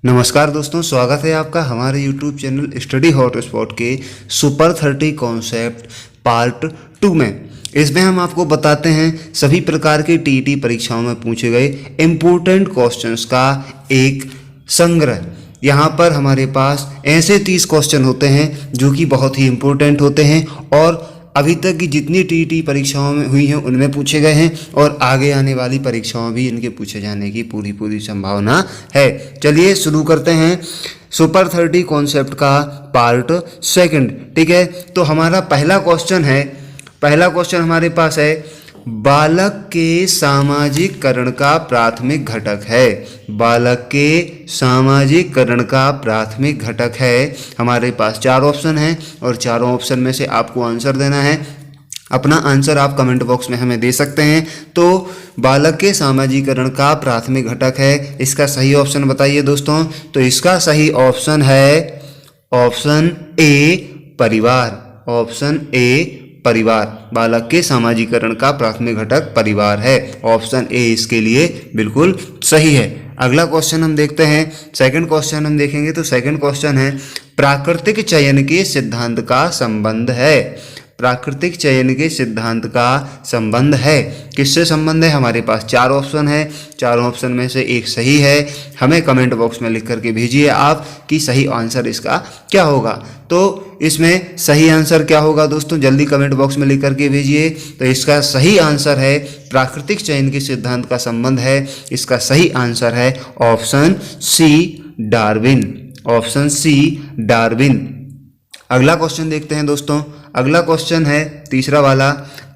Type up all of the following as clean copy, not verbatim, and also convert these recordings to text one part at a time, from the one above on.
नमस्कार दोस्तों, स्वागत है आपका हमारे YouTube चैनल स्टडी हॉटस्पॉट के सुपर 30 कॉन्सेप्ट पार्ट 2 में। इसमें हम आपको बताते हैं सभी प्रकार की टीईटी परीक्षाओं में पूछे गए इम्पोर्टेंट क्वेश्चंस का एक संग्रह। यहाँ पर हमारे पास ऐसे 30 क्वेश्चन होते हैं जो कि बहुत ही इम्पोर्टेंट होते हैं और अभी तक की जितनी टीईटी परीक्षाओं में हुई हैं उनमें पूछे गए हैं और आगे आने वाली परीक्षाओं भी इनके पूछे जाने की पूरी संभावना है। चलिए शुरू करते हैं सुपर 30 कॉन्सेप्ट का पार्ट 2। ठीक है, तो हमारा पहला क्वेश्चन हमारे पास है, बालक के सामाजिककरण का प्राथमिक घटक है। बालक के सामाजिककरण का प्राथमिक घटक है। हमारे पास 4 ऑप्शन हैं और चारों ऑप्शन में से आपको आंसर देना है। अपना आंसर आप कमेंट बॉक्स में हमें दे सकते हैं। तो बालक के सामाजिककरण का प्राथमिक घटक है, इसका सही ऑप्शन बताइए दोस्तों। तो इसका सही ऑप्शन है ऑप्शन ए, परिवार। ऑप्शन ए, परिवार। बालक के सामाजिककरण का प्राथमिक घटक परिवार है। ऑप्शन ए इसके लिए बिल्कुल सही है। अगला क्वेश्चन हम देखते हैं। सेकंड क्वेश्चन हम देखेंगे तो सेकंड क्वेश्चन है, प्राकृतिक चयन के सिद्धांत का संबंध है। प्राकृतिक चयन के सिद्धांत का संबंध है। किससे संबंध है? हमारे पास 4 ऑप्शन है, चारों ऑप्शन में से एक सही है। हमें कमेंट बॉक्स में लिख करके भेजिए आप कि सही आंसर इसका क्या होगा। तो इसमें सही आंसर क्या होगा दोस्तों, जल्दी कमेंट बॉक्स में लिख करके भेजिए। तो इसका सही आंसर है प्राकृतिक चयन के सिद्धांत का संबंध है। इसका सही आंसर है option C, Darwin. Option C, Darwin. अगला क्वेश्चन देखते हैं दोस्तों। अगला क्वेश्चन है तीसरा वाला,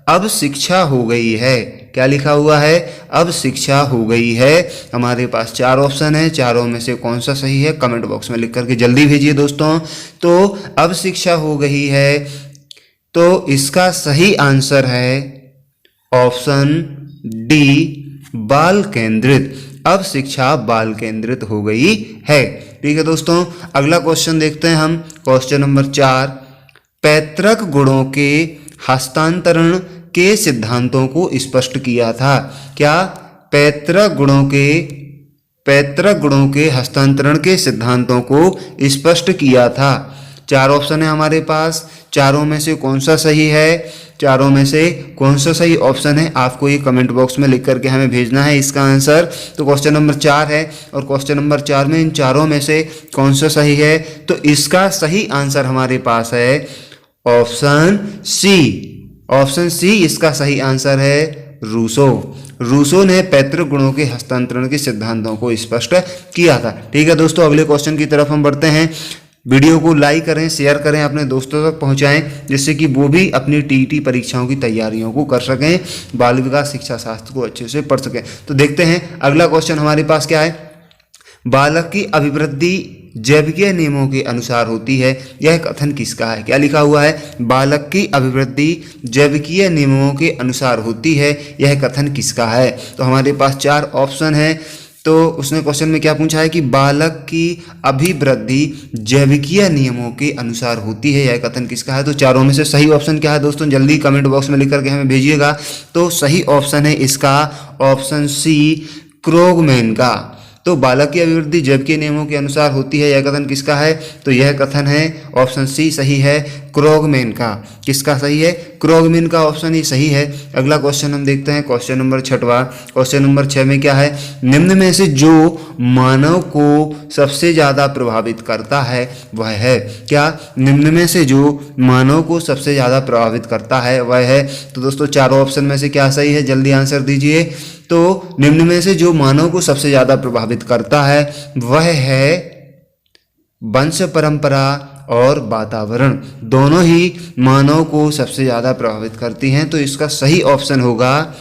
अब शिक्षा हो गई है। क्या लिखा हुआ है? अब शिक्षा हो गई है। हमारे पास 4 ऑप्शन है, चारों में से कौन सा सही है कमेंट बॉक्स में लिख करके जल्दी भेजिए दोस्तों। तो अब शिक्षा हो गई है, तो इसका सही आंसर है ऑप्शन डी, बाल केंद्रित। अब शिक्षा बाल केंद्रित हो गई है। ठीक है दोस्तों, अगला क्वेश्चन देखते हैं हम। क्वेश्चन नंबर 4, पैतृक गुणों के हस्तांतरण के सिद्धांतों को स्पष्ट किया था। क्या? पैतृक गुणों के हस्तांतरण के सिद्धांतों को स्पष्ट किया था। 4 ऑप्शन है हमारे पास, चारों में से कौन सा सही है? चारों में से कौन सा सही ऑप्शन है आपको ये कमेंट बॉक्स में लिख करके हमें भेजना है इसका आंसर। तो क्वेश्चन नंबर 4 है और क्वेश्चन नंबर 4 में इन चारों में से कौन सा सही है? तो इसका सही आंसर हमारे पास है ऑप्शन सी। ऑप्शन सी इसका सही आंसर है। रूसो ने पैतृक गुणों के हस्तांतरण के सिद्धांतों को स्पष्ट किया था। ठीक है दोस्तों, अगले क्वेश्चन की तरफ हम बढ़ते हैं। वीडियो को लाइक करें, शेयर करें, अपने दोस्तों तक पहुंचाएं जिससे कि वो भी अपनी टीईटी परीक्षाओं की तैयारियों को कर सकें, बाल विकास शिक्षा शास्त्र को अच्छे से पढ़ सकें। तो देखते हैं अगला क्वेश्चन हमारे पास क्या है। बालक की अभिवृद्धि जैविकीय नियमों के अनुसार होती है, यह कथन किसका है? क्या लिखा हुआ है? बालक की अभिवृद्धि जैविकीय नियमों के अनुसार होती है, यह कथन किसका है? तो हमारे पास 4 ऑप्शन है। तो उसने क्वेश्चन में क्या पूछा है कि बालक की अभिवृद्धि जैविकीय नियमों के अनुसार होती है, यह कथन किसका है? तो चारों में से सही ऑप्शन क्या है दोस्तों, जल्दी कमेंट बॉक्स में लिख करके हमें भेजिएगा। तो सही ऑप्शन है इसका ऑप्शन सी, क्रोगमैन का। तो बालक की अभिवृद्धि जैविकीय नियमों के अनुसार होती है, यह कथन किसका है? तो यह कथन है ऑप्शन सी सही है, क्रोगमैन का। किसका सही है? क्रोगमैन का ऑप्शन ही सही है। अगला क्वेश्चन हम देखते हैं, क्वेश्चन नंबर 6वां। क्वेश्चन नंबर 6 में क्या है? निम्न में से जो मानव को सबसे ज़्यादा प्रभावित करता है वह है। क्या? निम्न में से जो मानव को सबसे ज़्यादा प्रभावित करता है वह है। तो दोस्तों चारों ऑप्शन में से क्या सही है, जल्दी आंसर दीजिए। तो निम्न में से जो मानव को सबसे ज़्यादा प्रभावित करता है वह है वंश परंपरा और वातावरण, दोनों ही मानव को सबसे ज़्यादा प्रभावित करती हैं। तो इसका सही ऑप्शन होगा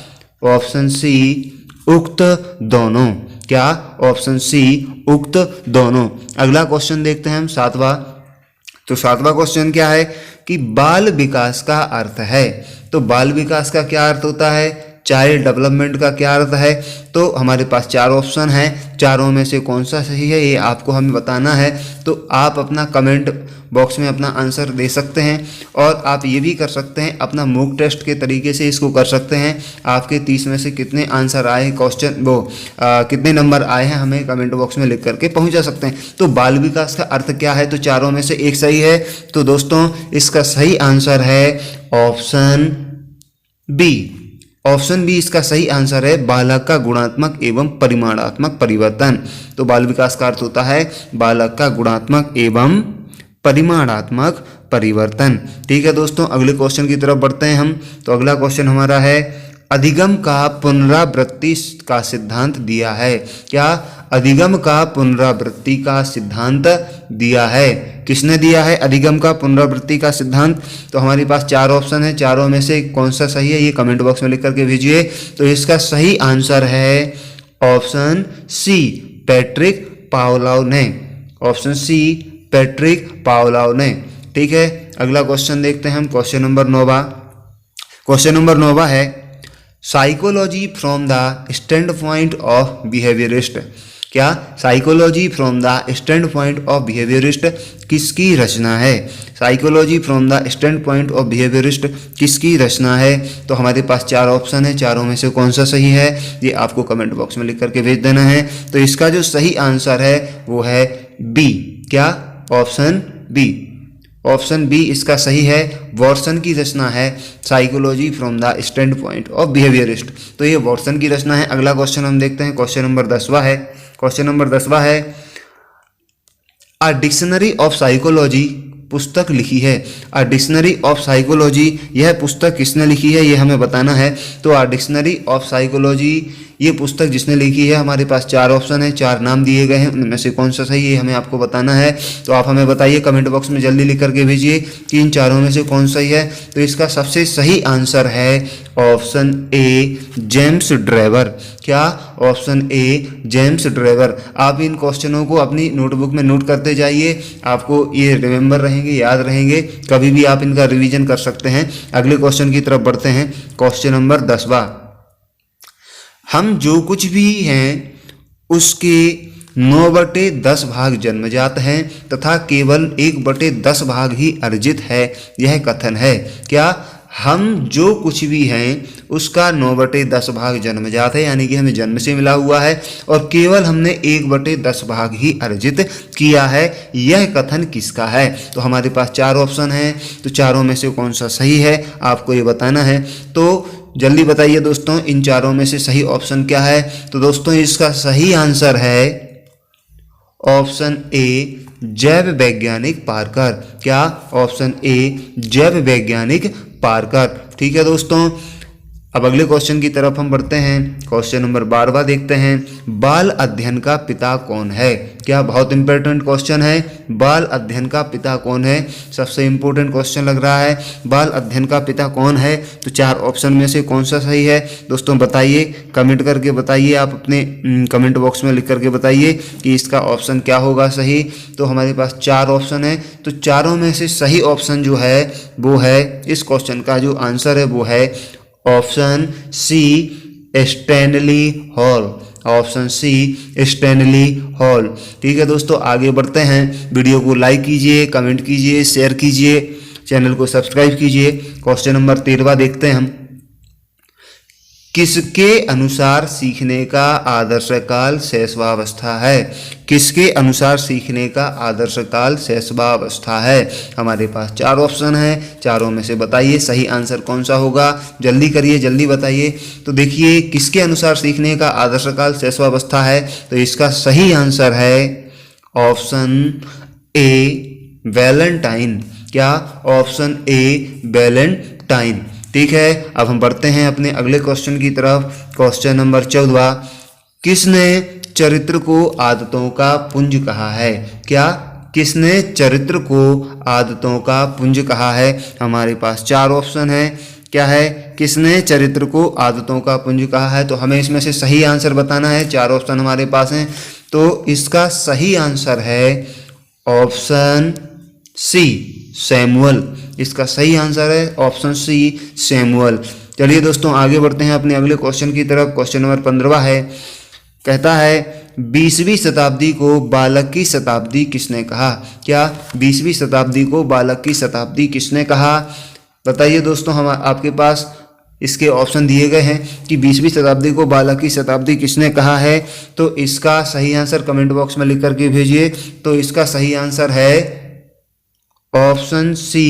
ऑप्शन सी, उक्त दोनों। क्या? ऑप्शन सी, उक्त दोनों। अगला क्वेश्चन देखते हैं हम 7वां। तो 7वां क्वेश्चन क्या है कि बाल विकास का अर्थ है। तो बाल विकास का क्या अर्थ होता है? चाइल्ड डेवलपमेंट का क्या अर्थ है? तो हमारे पास 4 ऑप्शन हैं, चारों में से कौन सा सही है ये आपको हमें बताना है। तो आप अपना कमेंट बॉक्स में अपना आंसर दे सकते हैं। और आप ये भी कर सकते हैं, अपना मॉक टेस्ट के तरीके से इसको कर सकते हैं। आपके 30 में से कितने आंसर आए, क्वेश्चन कितने नंबर आए हैं, हमें कमेंट बॉक्स में लिख करके पहुंचा सकते हैं। तो बाल विकास का अर्थ क्या है, तो चारों में से एक सही है। तो दोस्तों इसका सही आंसर है ऑप्शन बी। ऑप्शन बी इसका सही आंसर है, बालक का गुणात्मक एवं परिमाणात्मक परिवर्तन। तो बाल विकास का अर्थ होता है बालक का गुणात्मक एवं परिमाणात्मक परिवर्तन। ठीक है दोस्तों, अगले क्वेश्चन की तरफ बढ़ते हैं हम। तो अगला क्वेश्चन हमारा है, अधिगम का पुनरावृत्ति का सिद्धांत दिया है। क्या अधिगम का पुनरावृत्ति का सिद्धांत दिया है? किसने दिया है अधिगम का पुनरावृत्ति का सिद्धांत? तो हमारे पास 4 ऑप्शन है, चारों में से कौन सा सही है ये कमेंट बॉक्स में लिख करके भेजिए। तो इसका सही आंसर है ऑप्शन सी, पैट्रिक पावलोव ने। ऑप्शन सी, पैट्रिक पावलोव ने। ठीक है, अगला क्वेश्चन देखते हैं हम, क्वेश्चन नंबर 9। क्वेश्चन नंबर 9 है, psychology from the stand point of behaviourist. क्या psychology from the stand point of behaviourist किसकी रचना है? Psychology from the stand point of behaviourist किसकी रचना है? तो हमारे पास 4 ऑप्शन है, चारों में से कौन सा सही है ये आपको कमेंट बॉक्स में लिख करके भेज देना है। तो इसका जो सही आंसर है वो है बी। क्या? Option B. ऑप्शन बी इसका सही है, वॉटसन की रचना है psychology from the stand point of behaviourist. तो ये वॉटसन की रचना है। अगला क्वेश्चन हम देखते हैं, क्वेश्चन नंबर 10 है। क्वेश्चन नंबर 10 है, अ डिक्शनरी ऑफ साइकोलॉजी पुस्तक लिखी है। अ डिक्शनरी ऑफ साइकोलॉजी, यह पुस्तक किसने लिखी है ये हमें बताना है। तो अ डिक्शनरी ऑफ साइकोलॉजी ये पुस्तक जिसने लिखी है, हमारे पास 4 ऑप्शन है, 4 नाम दिए गए हैं, उनमें से कौन सा सही है हमें आपको बताना है। तो आप हमें बताइए, कमेंट बॉक्स में जल्दी लिख करके भेजिए कि इन चारों में से कौन सही है। तो इसका सबसे सही आंसर है ऑप्शन ए, जेम्स ड्रेवर। क्या? Option A, James Drever. आप इन क्वेश्चनों को अपनी नोटबुक में नोट करते जाइए, आपको ये रिमेंबर रहेंगे, याद रहेंगे, कभी भी आप इनका रिवीजन कर सकते हैं। अगले क्वेश्चन की तरफ बढ़ते हैं, क्वेश्चन नंबर 10। हम जो कुछ भी हैं उसके 9/10 भाग जन्मजात हैं तथा केवल 1/10 भाग ही अर्जित है, यह कथन है। क्या? हम जो कुछ भी हैं उसका 9/10 भाग जन्मजात है, यानी कि हमें जन्म से मिला हुआ है, और केवल हमने 1/10 भाग ही अर्जित किया है, यह कथन किसका है? तो हमारे पास 4 ऑप्शन हैं, तो चारों में से कौन सा सही है आपको ये बताना है। तो जल्दी बताइए दोस्तों, इन चारों में से सही ऑप्शन क्या है? तो दोस्तों इसका सही आंसर है ऑप्शन ए, जैव वैज्ञानिक पार्कर। क्या? ऑप्शन ए, जैव वैज्ञानिक पार्कर। ठीक है दोस्तों, अब अगले क्वेश्चन की तरफ हम बढ़ते हैं, क्वेश्चन नंबर 12 देखते हैं, बाल अध्ययन का पिता कौन है? क्या? बहुत इंपॉर्टेंट क्वेश्चन है, बाल अध्ययन का पिता कौन है? सबसे इंपॉर्टेंट क्वेश्चन लग रहा है, बाल अध्ययन का पिता कौन है? तो 4 ऑप्शन में से कौन सा सही है दोस्तों बताइए, कमेंट करके बताइए, आप अपने कमेंट बॉक्स में लिख करके बताइए कि इसका ऑप्शन क्या होगा सही। तो हमारे पास 4 ऑप्शन है, तो चारों में से सही ऑप्शन जो है वो है, इस क्वेश्चन का जो आंसर है वो है option C, Stanley Hall. Option C, Stanley Hall. ठीक है दोस्तों, आगे बढ़ते हैं, वीडियो को लाइक कीजिए, कमेंट कीजिए, शेयर कीजिए, चैनल को सब्सक्राइब कीजिए। क्वेश्चन नंबर 13 देखते हैं हम, किसके अनुसार सीखने का आदर्श काल शैशवावस्था है? किसके अनुसार सीखने का आदर्श काल शैशवावस्था है? हमारे पास 4 ऑप्शन है, चारों में से बताइए सही आंसर कौन सा होगा, जल्दी करिए, जल्दी बताइए। तो देखिए, किसके अनुसार सीखने का आदर्श काल शैशवावस्था है, तो इसका सही आंसर है ऑप्शन ए, वैलेंटाइन। क्या? Option A, Valentine. ठीक है, अब हम बढ़ते हैं अपने अगले क्वेश्चन की तरफ, क्वेश्चन नंबर 14, किसने चरित्र को आदतों का पुंज कहा है? क्या? किसने चरित्र को आदतों का पुंज कहा है? हमारे पास 4 ऑप्शन है, क्या है? किसने चरित्र को आदतों का पुंज कहा है? तो हमें इसमें से सही आंसर बताना है, 4 ऑप्शन हमारे पास हैं। तो इसका सही आंसर है ऑप्शन सी, सैमुअल। इसका सही आंसर है ऑप्शन सी, सैमुअल। चलिए दोस्तों, आगे बढ़ते हैं अपने अगले क्वेश्चन की तरफ, क्वेश्चन नंबर 15 है, कहता है 20वीं शताब्दी को बालक की शताब्दी किसने कहा? क्या 20वीं शताब्दी को बालक की शताब्दी किसने कहा? बताइए दोस्तों, हम आपके पास इसके ऑप्शन दिए गए हैं कि 20वीं शताब्दी को बालक की शताब्दी किसने कहा है। तो इसका सही आंसर कमेंट बॉक्स में लिख करके भेजिए। तो इसका सही आंसर है option C,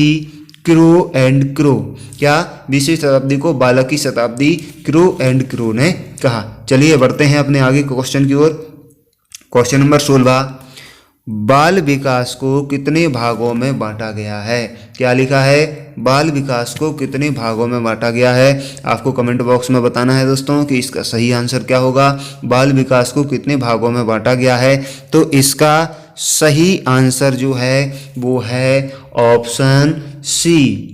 Crow and Crow. क्या 20वीं शताब्दी को बालक की शताब्दी क्रो एंड क्रो ने कहा। चलिए बढ़ते हैं अपने आगे क्वेश्चन की ओर। क्वेश्चन नंबर 16, बाल विकास को कितने भागों में बांटा गया है? क्या लिखा है? बाल विकास को कितने भागों में बांटा गया है। आपको कमेंट बॉक्स में बताना है दोस्तों कि इसका सही आंसर क्या होगा। बाल विकास को कितने भागों में बांटा गया है। तो इसका सही आंसर जो है वो है ऑप्शन सी।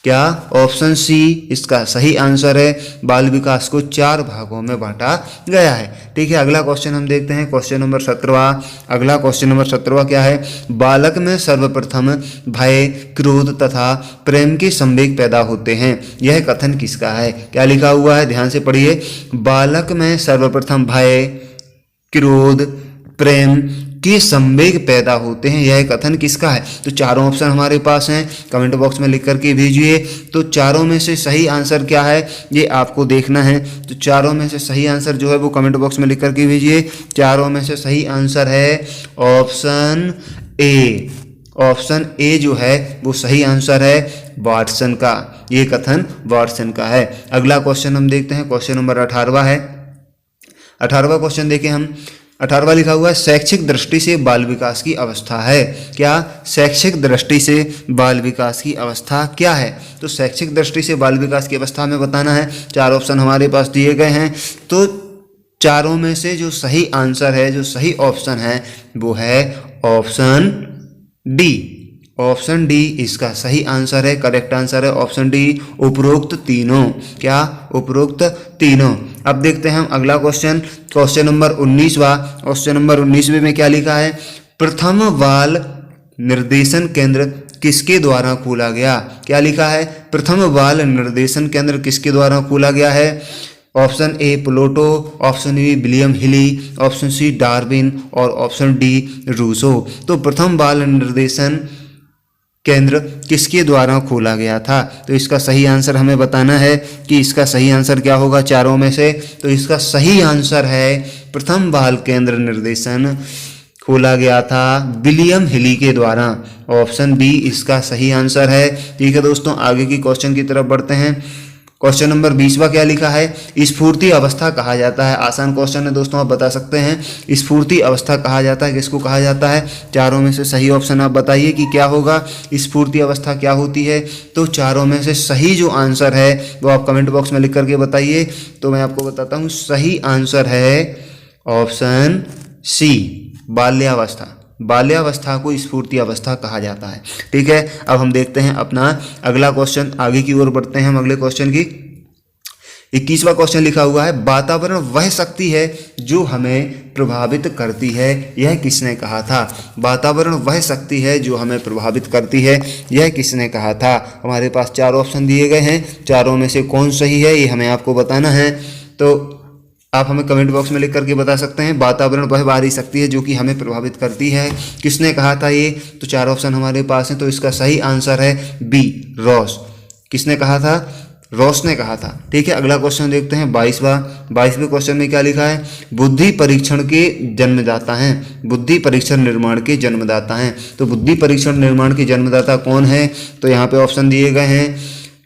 क्या? ऑप्शन सी इसका सही आंसर है। बाल विकास को 4 भागों में बांटा गया है। ठीक है, अगला क्वेश्चन हम देखते हैं, क्वेश्चन नंबर 17। अगला क्वेश्चन नंबर 17 क्या है? बालक में सर्वप्रथम भय, क्रोध तथा प्रेम के संवेग पैदा होते हैं, यह कथन किसका है? क्या लिखा हुआ है, ध्यान से पढ़िए। बालक में सर्वप्रथम भय, क्रोध, प्रेम के संवेग पैदा होते हैं, यह कथन किसका है? तो चारों ऑप्शन हमारे पास हैं, कमेंट बॉक्स में लिख करके भेजिए। तो चारों में से सही आंसर क्या है ये आपको देखना है। तो चारों में से सही आंसर जो है वो कमेंट बॉक्स में लिख करके भेजिए। चारों में से सही आंसर है ऑप्शन ए। ऑप्शन ए जो है वो सही आंसर है, वाटसन का। ये कथन वाटसन का है। अगला क्वेश्चन हम देखते हैं, क्वेश्चन नंबर 18 है। 18वां क्वेश्चन देखें हम। 18वां लिखा हुआ है, शैक्षिक दृष्टि से बाल विकास की अवस्था है। क्या? शैक्षिक दृष्टि से बाल विकास की अवस्था क्या है? तो शैक्षिक दृष्टि से बाल विकास की अवस्था हमें बताना है। 4 ऑप्शन हमारे पास दिए गए हैं। तो चारों में से जो सही आंसर है, जो सही ऑप्शन है वो है ऑप्शन डी। ऑप्शन डी इसका सही आंसर है, करेक्ट आंसर है ऑप्शन डी, उपरोक्त तीनों। क्या? उपरोक्त तीनों। अब देखते हैं हम अगला क्वेश्चन, क्वेश्चन नंबर 19वां। क्वेश्चन नंबर 19वें में क्या लिखा है? प्रथम बाल निर्देशन केंद्र किसके द्वारा खोला गया? क्या लिखा है? प्रथम बाल निर्देशन केंद्र किसके द्वारा खोला गया है? Option A Plato, option B William Healy, option C Darwin और ऑप्शन डी रूसो। तो प्रथम बाल निर्देशन केंद्र किसके द्वारा खोला गया था? तो इसका सही आंसर हमें बताना है कि इसका सही आंसर क्या होगा चारों में से। तो इसका सही आंसर है प्रथम बाल केंद्र निर्देशन खोला गया था विलियम हिली के द्वारा। ऑप्शन बी इसका सही आंसर है। ठीक है दोस्तों, आगे की क्वेश्चन की तरफ बढ़ते हैं। क्वेश्चन नंबर 20वां क्या लिखा है? स्फूर्ति अवस्था कहा जाता है। आसान क्वेश्चन है दोस्तों, आप बता सकते हैं। स्फूर्ति अवस्था कहा जाता है, किसको कहा जाता है? चारों में से सही ऑप्शन आप बताइए कि क्या होगा, स्फूर्ति अवस्था क्या होती है। तो चारों में से सही जो आंसर है वो आप कमेंट बॉक्स में लिख करके बताइए। तो मैं आपको बताता हूँ, सही आंसर है ऑप्शन सी, बाल्यावस्था। बाल्यावस्था को स्फूर्ति अवस्था कहा जाता है। ठीक है, अब हम देखते हैं अपना अगला क्वेश्चन, आगे की ओर बढ़ते हैं हम अगले क्वेश्चन की। 21वां क्वेश्चन लिखा हुआ है, वातावरण वह शक्ति है जो हमें प्रभावित करती है, यह किसने कहा था? वातावरण वह शक्ति है जो हमें प्रभावित करती है, यह किसने कहा था? हमारे पास 4 ऑप्शन दिए गए हैं, चारों में से कौन सही है ये हमें आपको बताना है। तो आप हमें कमेंट बॉक्स में लिख करके बता सकते हैं। वातावरण वह बाहरी शक्ति है जो कि हमें प्रभावित करती है, किसने कहा था ये? तो 4 ऑप्शन हमारे पास हैं। तो इसका सही आंसर है बी, रॉस। किसने कहा था? रॉस ने कहा था। ठीक है, अगला क्वेश्चन देखते हैं 22वें क्वेश्चन में क्या लिखा है? बुद्धि परीक्षण के जन्मदाता हैं, बुद्धि परीक्षण निर्माण के जन्मदाता हैं। तो बुद्धि परीक्षण निर्माण के जन्मदाता कौन है? तो यहाँ पे ऑप्शन दिए गए हैं,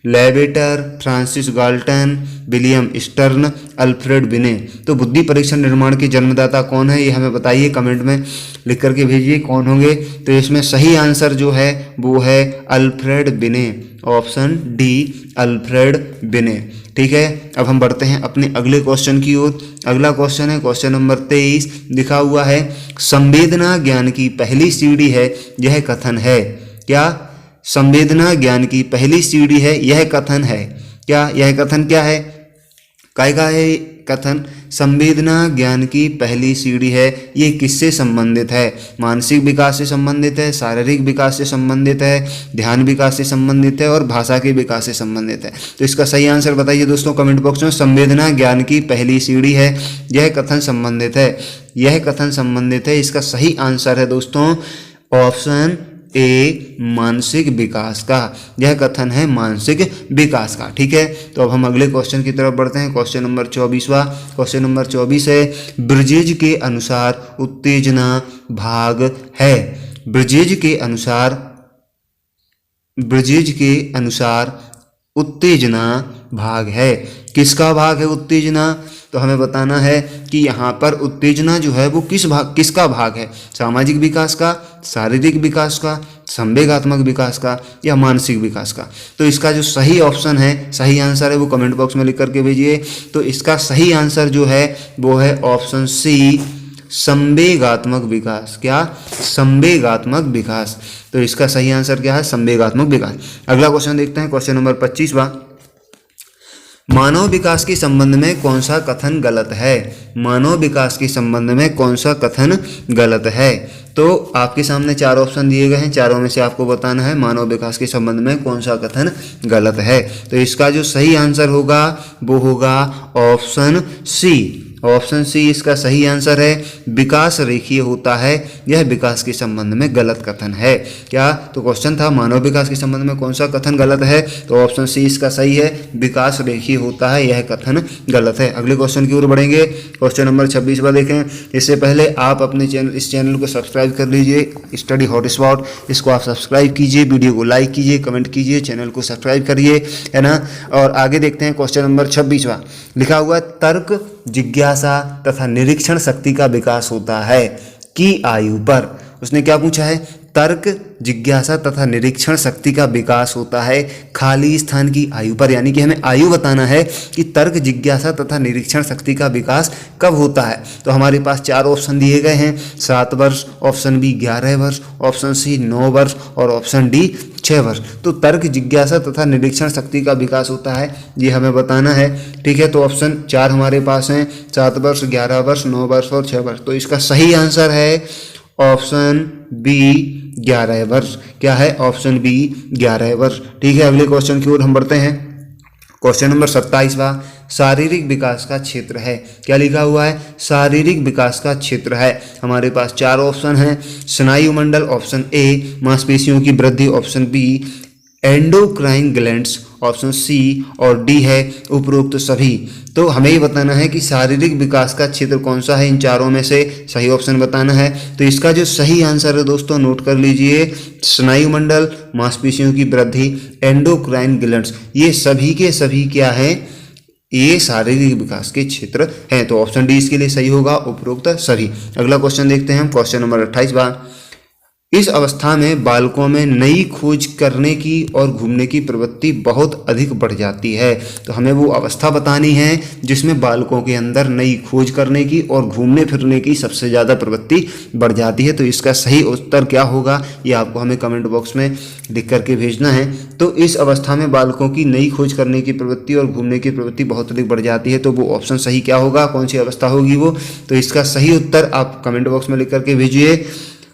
levator, Francis Galton, William stern, Alfred बिने। तो बुद्धि परीक्षण निर्माण के जन्मदाता कौन है ये हमें बताइए, कमेंट में लिख करके भेजिए कौन होंगे। तो इसमें सही आंसर जो है वो है अल्फ्रेड बिने, ऑप्शन डी, अल्फ्रेड बिने। ठीक है, अब हम बढ़ते हैं अपने अगले क्वेश्चन की ओर। अगला क्वेश्चन है क्वेश्चन नंबर 23, लिखा हुआ है, संवेदना ज्ञान की पहली सीढ़ी है, यह कथन है। क्या? संवेदना ज्ञान की पहली सीढ़ी है, यह कथन है। क्या? यह कथन क्या है? काय का है कथन संवेदना ज्ञान की पहली सीढ़ी है, ये किससे संबंधित है? मानसिक विकास से संबंधित है, शारीरिक विकास से संबंधित है, ध्यान विकास से संबंधित है और भाषा के विकास से संबंधित है। तो इसका सही आंसर बताइए दोस्तों कमेंट बॉक्स में। संवेदना ज्ञान की पहली सीढ़ी है, यह कथन संबंधित है, यह कथन संबंधित है। इसका सही आंसर है दोस्तों ऑप्शन ए मानसिक विकास का, यह कथन है मानसिक विकास का। ठीक है, तो अब हम अगले क्वेश्चन की तरफ बढ़ते हैं। क्वेश्चन नंबर 24वां, क्वेश्चन नंबर 24 है ब्रिजेज के अनुसार उत्तेजना भाग है। ब्रिजेज के अनुसार उत्तेजना भाग है, किसका भाग है उत्तेजना? तो हमें बताना है कि यहाँ पर उत्तेजना जो है वो किसका भाग है? सामाजिक विकास का, शारीरिक विकास का, संवेगात्मक विकास का या मानसिक विकास का? तो इसका जो सही ऑप्शन है, सही आंसर है वो कमेंट बॉक्स में लिख करके भेजिए। तो इसका सही आंसर जो है वो है ऑप्शन सी संवेगात्मक विकास। क्या? संवेगात्मक विकास। तो इसका सही आंसर क्या है? संवेगात्मक विकास। अगला क्वेश्चन देखते हैं, क्वेश्चन नंबर 25वां। मानव विकास के संबंध में कौन सा कथन गलत है? मानव विकास के संबंध में कौन सा कथन गलत है? तो आपके सामने 4 ऑप्शन दिए गए हैं, चारों में से आपको बताना है मानव विकास के संबंध में कौन सा कथन गलत है। तो इसका जो सही आंसर होगा वो होगा ऑप्शन सी। ऑप्शन सी इसका सही आंसर है। विकास रेखीय होता है, यह विकास के संबंध में गलत कथन है। क्या? तो क्वेश्चन था मानव विकास के संबंध में कौन सा कथन गलत है, तो ऑप्शन सी इसका सही है, विकास रेखीय होता है, यह कथन गलत है। अगले क्वेश्चन की ओर बढ़ेंगे, क्वेश्चन नंबर 26वां देखें। इससे पहले आप अपने इस चैनल को सब्सक्राइब कर लीजिए, स्टडी हॉटस्पॉट, इसको आप सब्सक्राइब कीजिए, वीडियो को लाइक कीजिए, कमेंट कीजिए, चैनल को सब्सक्राइब करिए, है ना। और आगे देखते हैं क्वेश्चन नंबर 26वां। लिखा हुआ तर्क, जिज्ञासा तथा निरीक्षण शक्ति का विकास होता है की आयु पर। उसने क्या पूछा है? तर्क, जिज्ञासा तथा निरीक्षण शक्ति का विकास होता है खाली स्थान की आयु पर, यानी कि हमें आयु बताना है कि तर्क, जिज्ञासा तथा निरीक्षण शक्ति का विकास कब होता है। तो हमारे पास 4 ऑप्शन दिए गए हैं, 7 वर्ष, ऑप्शन बी 11 वर्ष, ऑप्शन सी 9 वर्ष और ऑप्शन डी 6 वर्ष। तो तर्क, जिज्ञासा तथा निरीक्षण शक्ति का विकास होता है, ये हमें बताना है। ठीक है, तो ऑप्शन 4 हमारे पास हैं, 7 वर्ष, 11 वर्ष, 9 वर्ष और 6 वर्ष। तो इसका सही आंसर है ऑप्शन बी 11 वर्ष। क्या है? ऑप्शन बी 11 वर्ष। ठीक है, अगले क्वेश्चन की ओर हम बढ़ते हैं। क्वेश्चन नंबर 27वां। शारीरिक विकास का क्षेत्र है। क्या लिखा हुआ है? शारीरिक विकास का क्षेत्र है। हमारे पास 4 ऑप्शन हैं, स्नायुमंडल ऑप्शन ए, मांसपेशियों की वृद्धि option B, endocrine glands option C और डी है उपरोक्त सभी। तो हमें ये बताना है कि शारीरिक विकास का क्षेत्र कौन सा है, इन चारों में से सही ऑप्शन बताना है। तो इसका जो सही आंसर है दोस्तों नोट कर लीजिए, स्नायुमंडल, मांसपेशियों की वृद्धि, एंडोक्राइन ग्लैंड्स, ये सभी के सभी क्या है? ये शारीरिक विकास के क्षेत्र हैं। तो ऑप्शन डी इसके लिए सही होगा, उपरोक्त सभी। अगला क्वेश्चन देखते हैं हम, क्वेश्चन नंबर 28वां। इस अवस्था में बालकों में नई खोज करने की और घूमने की प्रवृत्ति बहुत अधिक बढ़ जाती है। तो हमें वो अवस्था बतानी है जिसमें बालकों के अंदर नई खोज करने की और घूमने फिरने की सबसे ज़्यादा प्रवृत्ति बढ़ जाती है। तो इसका सही उत्तर क्या होगा ये आपको हमें कमेंट बॉक्स में लिख करके भेजना है। तो इस अवस्था में बालकों की नई खोज करने की प्रवृत्ति और घूमने की प्रवृत्ति बहुत अधिक बढ़ जाती है। तो वो ऑप्शन सही क्या होगा, कौन सी अवस्था होगी वो? तो इसका सही उत्तर आप कमेंट बॉक्स में लिख करके भेजिए।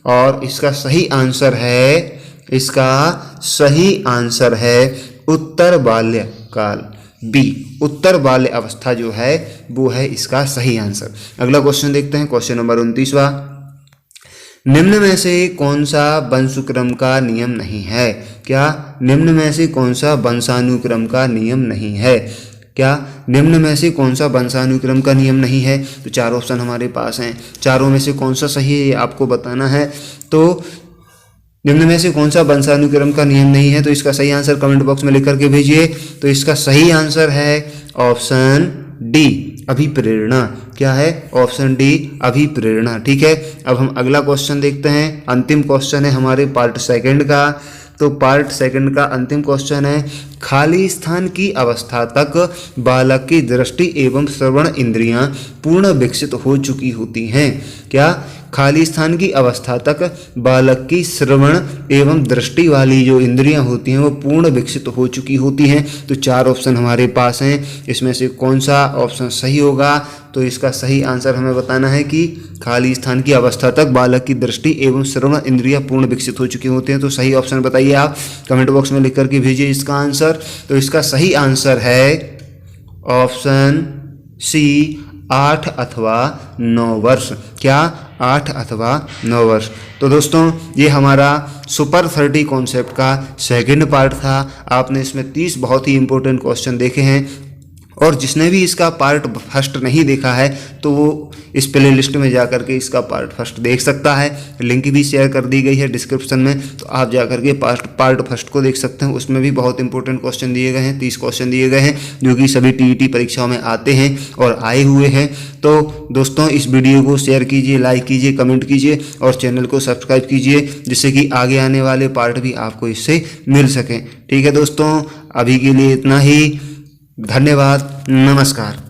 और इसका सही आंसर है, इसका सही आंसर है उत्तर बाल्यकाल, बी, उत्तर बाल्य अवस्था जो है वो है इसका सही आंसर। अगला क्वेश्चन देखते हैं, क्वेश्चन नंबर 29वां। निम्न में से कौन सा वंशानुक्रम का नियम नहीं है? क्या? निम्न में से कौन सा वंशानुक्रम का नियम नहीं है? क्या? निम्न में से कौन सा वंशानुक्रम का नियम नहीं है? तो 4 ऑप्शन हमारे पास हैं, चारों में से कौन सा सही है ये आपको बताना है। तो निम्न में से कौन सा वंशानुक्रम का नियम नहीं है, तो इसका सही आंसर कमेंट बॉक्स में लिख करके भेजिए। तो इसका सही आंसर है ऑप्शन डी, अभिप्रेरणा। क्या है? ऑप्शन डी, अभिप्रेरणा। ठीक है, अब हम अगला क्वेश्चन देखते हैं, अंतिम क्वेश्चन है हमारे पार्ट 2 का। तो पार्ट 2 का अंतिम क्वेश्चन है, खाली स्थान की अवस्था तक बालक की दृष्टि एवं श्रवण इंद्रियां पूर्ण विकसित हो चुकी होती हैं। क्या? खाली स्थान की अवस्था तक बालक की श्रवण एवं दृष्टि वाली जो इंद्रियां होती हैं वो पूर्ण विकसित हो चुकी होती हैं। तो 4 ऑप्शन हमारे पास हैं, इसमें से कौन सा ऑप्शन सही होगा? तो इसका सही आंसर हमें बताना है कि खाली स्थान की अवस्था तक बालक की दृष्टि एवं श्रवण इंद्रियां पूर्ण विकसित हो चुकी होती हैं। तो सही ऑप्शन बताइए आप कमेंट बॉक्स में लिख करके भेजिए इसका आंसर। तो इसका सही आंसर है ऑप्शन सी, 8 अथवा 9 वर्ष। क्या? 8 अथवा 9 वर्ष। तो दोस्तों ये हमारा सुपर 30 कॉन्सेप्ट का सेकंड पार्ट था। आपने इसमें 30 बहुत ही इंपॉर्टेंट क्वेश्चन देखे हैं, और जिसने भी इसका पार्ट फर्स्ट नहीं देखा है तो वो इस प्ले लिस्ट में जा कर के इसका पार्ट फर्स्ट देख सकता है। लिंक भी शेयर कर दी गई है डिस्क्रिप्शन में, तो आप जा कर के पार्ट फर्स्ट को देख सकते हैं। उसमें भी बहुत इंपॉर्टेंट क्वेश्चन दिए गए हैं, 30 क्वेश्चन दिए गए हैं जो कि सभी टीईटी परीक्षाओं में आते हैं और आए हुए हैं। तो दोस्तों इस वीडियो को शेयर कीजिए, लाइक कीजिए, कमेंट कीजिए और चैनल को सब्सक्राइब कीजिए, जिससे कि आगे आने वाले पार्ट भी आपको इससे मिल सकें। ठीक है दोस्तों, अभी के लिए इतना ही। धन्यवाद, नमस्कार।